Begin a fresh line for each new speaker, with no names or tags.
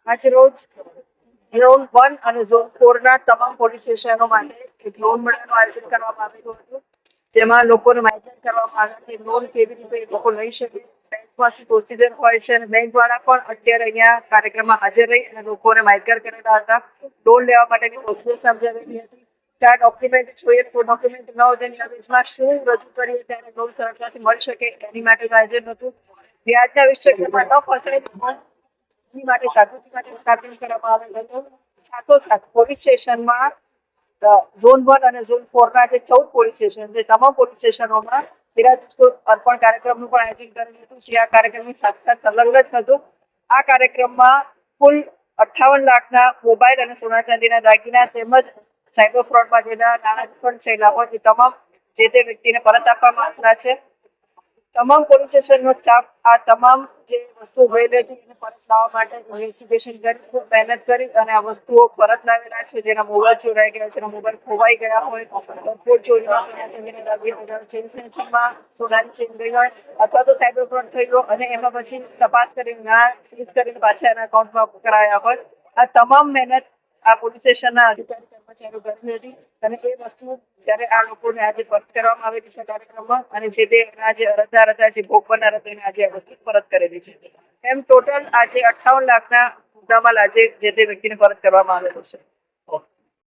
આજ રોજ ઝોન 1 અને ઝોન 4 ના તમામ પોલીસ સ્ટેશનો માટે એક લોન મેળાનું આયોજન કરવામાં આવેલું હતું, જેમાં લોકોને માહિતગાર કરવામાં આવ્યા કે લોન કેવી રીતે લોકો લઈ શકે, બેંકમાંથી પ્રોસિજર હોય છે અને બેંક વાળા પણ અત્યારે અહીંયા કાર્યક્રમમાં હાજર રહી અને લોકોને માહિતગાર કરેલા હતા. લોન લેવા માટેની પ્રોસિજર સમજાવેલી હતી, કયા ડોક્યુમેન્ટ જોઈએ, કોઈ ડોક્યુમેન્ટ ન હોય તેની અવેજમાં શું રજૂ કરીએ ત્યારે લોન સરળતાથી મળી શકે એની માટેનું આયોજન હતું. વ્યાજના વિષયમાં ન ફસાય એની માટે જાગૃતિ માટે કાર્યક્રમ કરવામાં આવેલો હતો. સાથોસાથ પોલીસ સ્ટેશનમાં ઝોન 1 અને ઝોન 4 ના જે 14 પોલીસ સ્ટેશન છે, તમામ પોલીસ સ્ટેશનોમાં હીરા અર્પણ કાર્યક્રમનું પણ આયોજન કરેલું હતું, જે આ કાર્યક્રમની સાથે સંલગ્ન જ હતું. આ કાર્યક્રમમાં કુલ 58 લાખના મોબાઈલ અને સોના ચાંદીના દાગીના તેમજ સાયબર ફ્રોડમાં જેના નાણાં રિફંડ થયેલા હોય એ તમામ જે તે વ્યક્તિને પરત આપવામાં આવેલા છે. તમામ પોલીસ સ્ટેશનનો સ્ટાફ આ તમામ જે વસ્તુઓ ગયેલી હતી એને પરત લાવવા માટે ઇન્વેસ્ટિગેશન કરી ખૂબ મહેનત કરી અને આ વસ્તુઓ પરત લાવેલા છે. જેના મોબાઈલ ચોરાઈ ગયા, જેના મોબાઈલ ખોવાઈ ગયા હોય, એરપોર્ટ ચોરીમાં સોના ચાંદીના દાગીના, ચેન સ્નેચિંગમાં સોનાની ચેન ગઈ હોય અથવા તો સાયબર ફ્રોડ થઈ ગયો અને એમાં પછી તપાસ કરીને નાણાં ફ્રીઝ કરીને પાછા એના એકાઉન્ટમાં કરાયા હોય, આ તમામ મહેનત આ પોલીસ સ્ટેશનના અધિકારી કર્મચારીઓ કરેલી હતી. અને એ વસ્તુ જ્યારે આ લોકોને આજે પરત કરવામાં આવેલી છે કાર્યક્રમમાં અને જે તે એના જે અરજદાર હતા, જે ભોગ બનનાર હતા, એને આજે આ વસ્તુ પરત કરેલી છે. એમ ટોટલ આજે 58 લાખના મુદ્દામાલ આજે જે તે વ્યક્તિને પરત કરવામાં આવેલો છે.